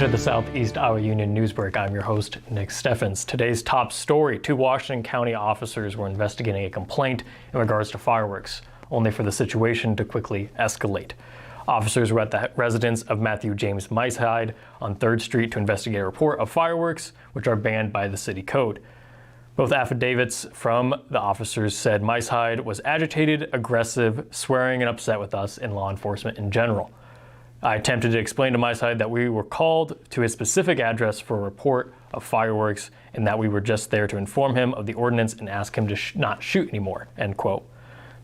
to the Southeast Iowa Union Newsbreak. I'm your host, Nick Steffens. Today's top story: 2 Washington County officers were investigating a complaint in regards to fireworks, only for the situation to quickly escalate. Officers were at the residence of Matthew James Meisheid on 3rd Street to investigate a report of fireworks, which are banned by the city code. Both affidavits from the officers said Meisheid was agitated, aggressive, swearing, and upset with us and law enforcement in general. I attempted to explain to Meisheid that we were called to his specific address for a report of fireworks and that we were just there to inform him of the ordinance and ask him to not shoot anymore, end quote.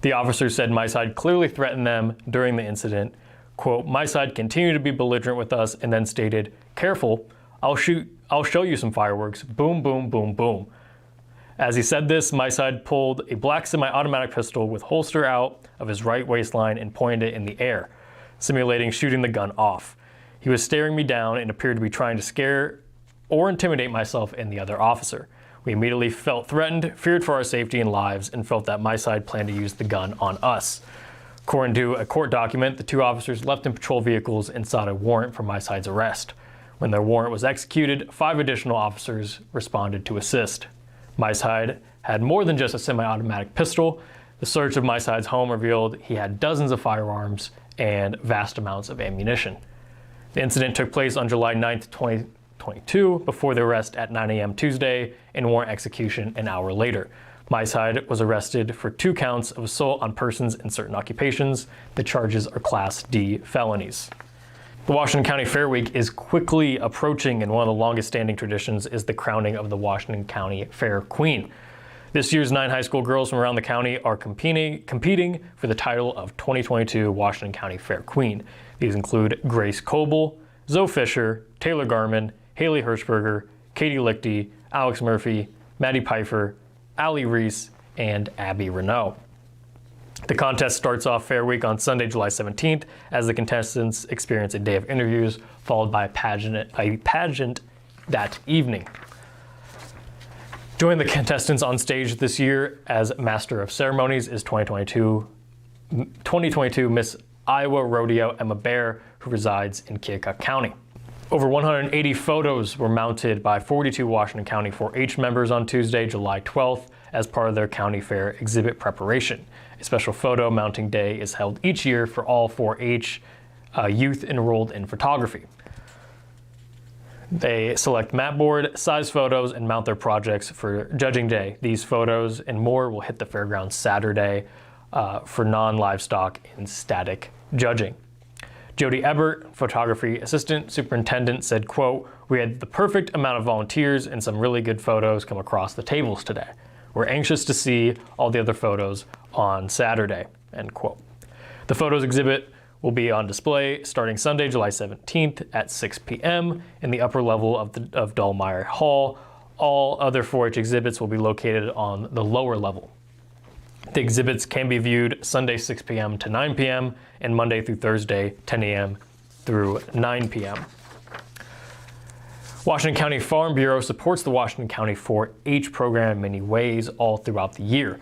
The officers said Meisheid clearly threatened them during the incident. Quote, Meisheid continued to be belligerent with us and then stated, "Careful, I'll show you some fireworks, boom, boom, boom, boom." As he said this, Meisheid pulled a black semi-automatic pistol with holster out of his right waistline and pointed it in the air, simulating shooting the gun off. He was staring me down and appeared to be trying to scare or intimidate myself and the other officer. We immediately felt threatened, feared for our safety and lives, and felt that Meisheid planned to use the gun on us. According to a court document, the 2 officers left in patrol vehicles and sought a warrant for Meisheid's arrest. When their warrant was executed, 5 additional officers responded to assist. Meisheid had more than just a semi-automatic pistol. The search of Meisheid's home revealed he had dozens of firearms and vast amounts of ammunition. The incident took place on July 9th, 2022, before the arrest at 9 a.m. Tuesday and warrant execution an hour later. Meisheid was arrested for 2 counts of assault on persons in certain occupations. The charges are Class D felonies. The Washington County Fair Week is quickly approaching, and one of the longest standing traditions is the crowning of the Washington County Fair Queen. This year's 9 high school girls from around the county are competing for the title of 2022 Washington County Fair Queen. These include Grace Coble, Zoe Fisher, Taylor Garman, Haley Hirschberger, Katie Lichty, Alex Murphy, Maddie Pfeiffer, Allie Reese, and Abby Renault. The contest starts off Fair Week on Sunday, July 17th, as the contestants experience a day of interviews, followed by a pageant that evening. Joining the contestants on stage this year as Master of Ceremonies is 2022 Miss Iowa Rodeo Emma Bear, who resides in Keokuk County. Over 180 photos were mounted by 42 Washington County 4-H members on Tuesday, July 12th, as part of their county fair exhibit preparation. A special photo mounting day is held each year for all 4-H youth enrolled in photography. They select mat board size photos and mount their projects for judging day. These photos and more will hit the fairgrounds Saturday for non-livestock and static judging. Jody Ebert, photography assistant superintendent, said, quote, "We had the perfect amount of volunteers and some really good photos come across the tables today. We're anxious to see all the other photos on Saturday," end quote. The photos exhibit will be on display starting Sunday, July 17th at 6 p.m. in the upper level of Dallmeyer Hall. All other 4-H exhibits will be located on the lower level. The exhibits can be viewed Sunday 6 p.m. to 9 p.m. and Monday through Thursday 10 a.m. through 9 p.m. Washington County Farm Bureau supports the Washington County 4-H program in many ways all throughout the year.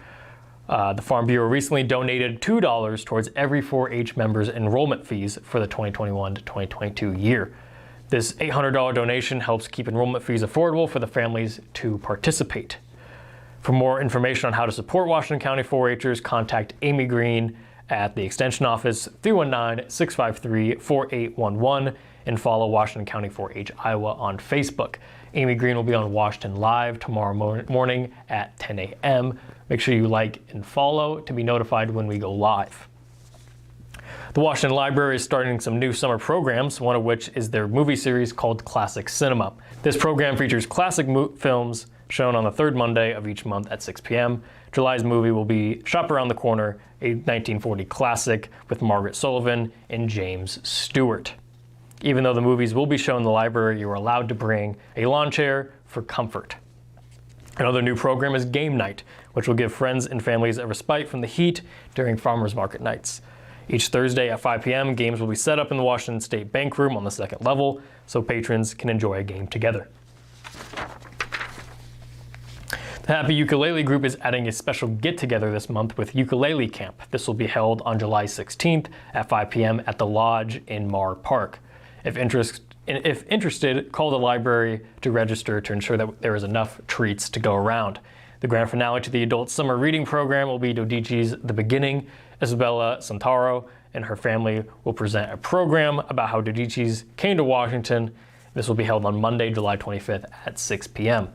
The Farm Bureau recently donated $2 towards every 4-H member's enrollment fees for the 2021 to 2022 year. This $800 donation helps keep enrollment fees affordable for the families to participate. For more information on how to support Washington County 4-Hers, contact Amy Green at the Extension Office 319-653-4811 and follow Washington County 4-H Iowa on Facebook. Amy Green will be on Washington Live tomorrow morning at 10 a.m. Make sure you like and follow to be notified when we go live. The Washington Library is starting some new summer programs, one of which is their movie series called Classic Cinema. This program features classic films shown on the 3rd Monday of each month at 6 p.m. July's movie will be Shop Around the Corner, a 1940 classic with Margaret Sullivan and James Stewart. Even though the movies will be shown in the library, you are allowed to bring a lawn chair for comfort. Another new program is Game Night, which will give friends and families a respite from the heat during farmers market nights. Each Thursday at 5 p.m., games will be set up in the Washington State Bank Room on the 2nd level, so patrons can enjoy a game together. The Happy Ukulele Group is adding a special get-together this month with Ukulele Camp. This will be held on July 16th at 5 p.m. at the Lodge in Mar Park. If And if interested, call the library to register to ensure that there is enough treats to go around. The grand finale to the adult summer reading program will be Dodici's The Beginning. Isabella Santoro and her family will present a program about how Dodici's came to Washington. This will be held on Monday, July 25th at 6 p.m.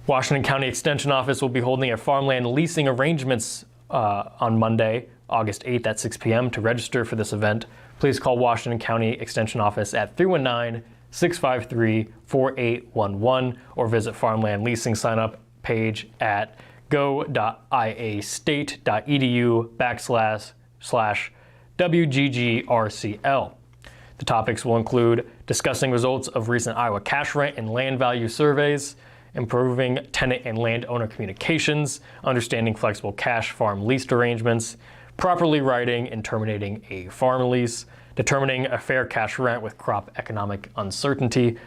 Washington County Extension Office will be holding a farmland leasing arrangements on Monday, August 8th at 6 p.m. To register for this event, please call Washington County Extension Office at 319-653-4811 or visit Farmland Leasing sign-up page at go.iastate.edu/WGGRCL. The topics will include discussing results of recent Iowa cash rent and land value surveys, improving tenant and landowner communications, understanding flexible cash farm lease arrangements, properly writing and terminating a farm lease, determining a fair cash rent with crop economic uncertainty,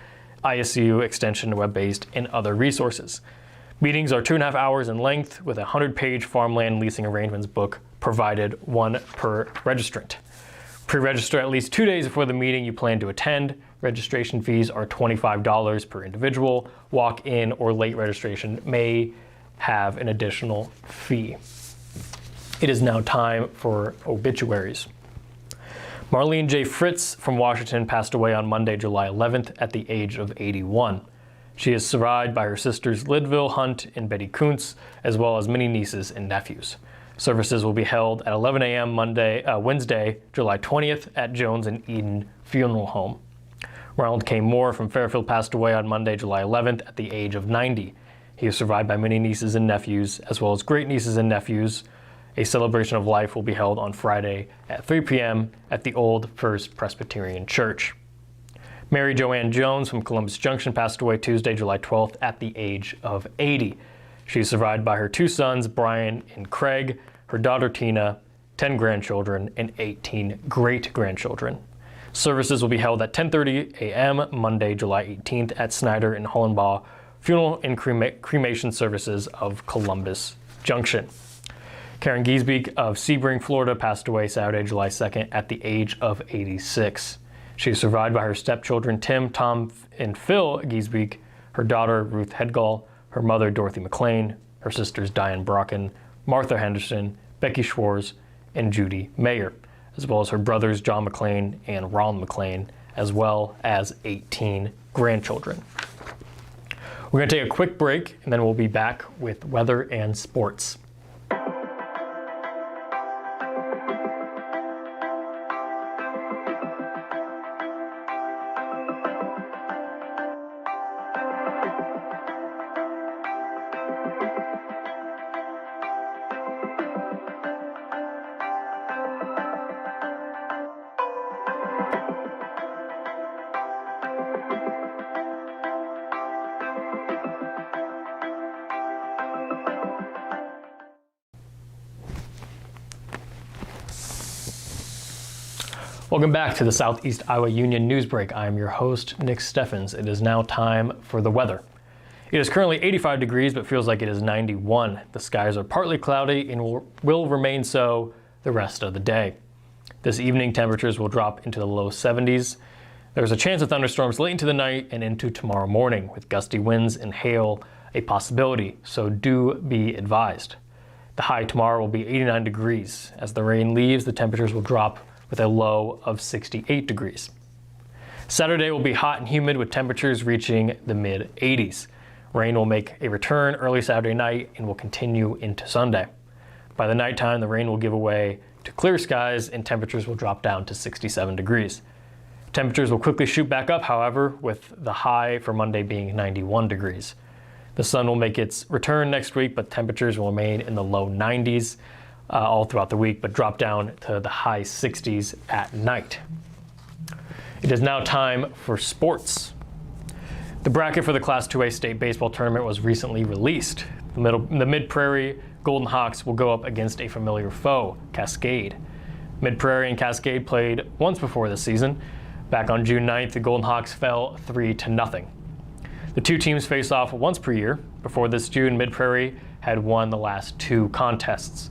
ISU extension web-based, and other resources. Meetings are 2.5 hours in length with a 100-page farmland leasing arrangements book provided, one per registrant. Pre-register at least 2 days before the meeting you plan to attend. Registration fees are $25 per individual. Walk-in or late registration may have an additional fee. It is now time for obituaries. Marlene J. Fritz from Washington passed away on Monday, July 11th at the age of 81. She is survived by her sisters Lidville Hunt and Betty Kuntz, as well as many nieces and nephews. Services will be held at 11 a.m. Wednesday, July 20th at Jones and Eden Funeral Home. Ronald K. Moore from Fairfield passed away on Monday, July 11th at the age of 90. He is survived by many nieces and nephews, as well as great nieces and nephews. A celebration of life will be held on Friday at 3 p.m. at the Old First Presbyterian Church. Mary Joanne Jones from Columbus Junction passed away Tuesday, July 12th at the age of 80. She is survived by her 2 sons, Brian and Craig, her daughter Tina, 10 grandchildren, and 18 great-grandchildren. Services will be held at 10:30 a.m. Monday, July 18th at Snyder and Hollenbaugh Funeral and Cremation Services of Columbus Junction. Karen Giesbeek of Sebring, Florida passed away Saturday, July 2nd at the age of 86. She is survived by her stepchildren Tim, Tom, and Phil Giesbeek, her daughter Ruth Hedgall, her mother Dorothy McLean, her sisters Diane Brocken, Martha Henderson, Becky Schwartz, and Judy Mayer, as well as her brothers John McLean and Ron McLean, as well as 18 grandchildren. We're going to take a quick break, and then we'll be back with weather and sports. Welcome back to the Southeast Iowa Union Newsbreak. I am your host, Nick Steffens. It is now time for the weather. It is currently 85 degrees, but feels like it is 91. The skies are partly cloudy and will remain so the rest of the day. This evening, temperatures will drop into the low 70s. There's a chance of thunderstorms late into the night and into tomorrow morning, with gusty winds and hail a possibility, so do be advised. The high tomorrow will be 89 degrees. As the rain leaves, the temperatures will drop with a low of 68 degrees. Saturday will be hot and humid with temperatures reaching the mid-80s. Rain will make a return early Saturday night and will continue into Sunday. By the nighttime, the rain will give way to clear skies and temperatures will drop down to 67 degrees. Temperatures will quickly shoot back up, however, with the high for Monday being 91 degrees. The sun will make its return next week, but temperatures will remain in the low 90s. All throughout the week, but drop down to the high 60s at night. It is now time for sports. The bracket for the Class 2A state baseball tournament was recently released. The Mid-Prairie Golden Hawks will go up against a familiar foe, Cascade. Mid-Prairie and Cascade played once before this season. Back on June 9th, the Golden Hawks fell 3-0. The two teams face off once per year. Before this June, Mid-Prairie had won the last 2 contests.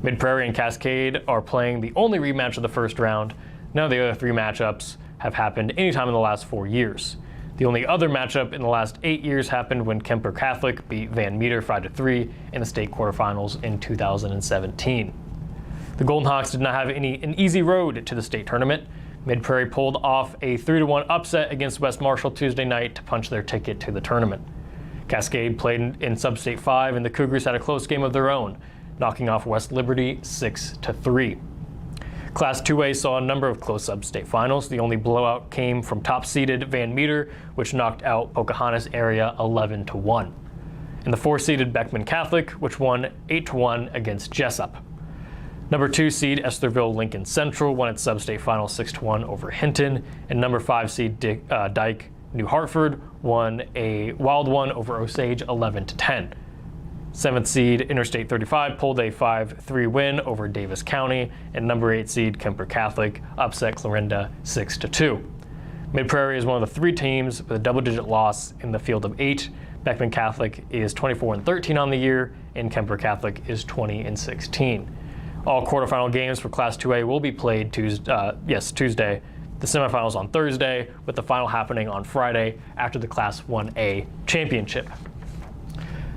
Mid-Prairie and Cascade are playing the only rematch of the first round. None of the other 3 matchups have happened anytime in the last 4 years. The only other matchup in the last 8 years happened when Kemper Catholic beat Van Meter 5-3 in the state quarterfinals in 2017. The Golden Hawks did not have an easy road to the state tournament. Mid Prairie pulled off a 3-1 upset against West Marshall Tuesday night to punch their ticket to the tournament. Cascade played in Sub-State 5, and the Cougars had a close game of their own, knocking off West Liberty 6-3. Class 2A saw a number of close sub-state finals. The only blowout came from top-seeded Van Meter, which knocked out Pocahontas area 11-1. And the 4-seeded Beckman Catholic, which won 8-1 against Jessup. Number 2 seed Estherville Lincoln Central won its sub-state final 6-1 over Hinton, and number 5 seed Dyke New Hartford won a wild one over Osage 11-10. 7th seed Interstate 35 pulled a 5-3 win over Davis County, and number 8 seed Kemper Catholic upset Clarinda 6-2. Mid Prairie is one of the 3 teams with a double-digit loss in the field of 8. Beckman Catholic is 24-13 on the year, and Kemper Catholic is 20-16. All quarterfinal games for Class 2A will be played Tuesday. The semifinals on Thursday, with the final happening on Friday after the Class 1A championship.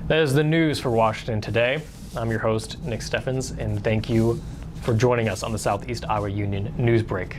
That is the news for Washington today. I'm your host, Nick Steffens, and thank you for joining us on the Southeast Iowa Union News Break.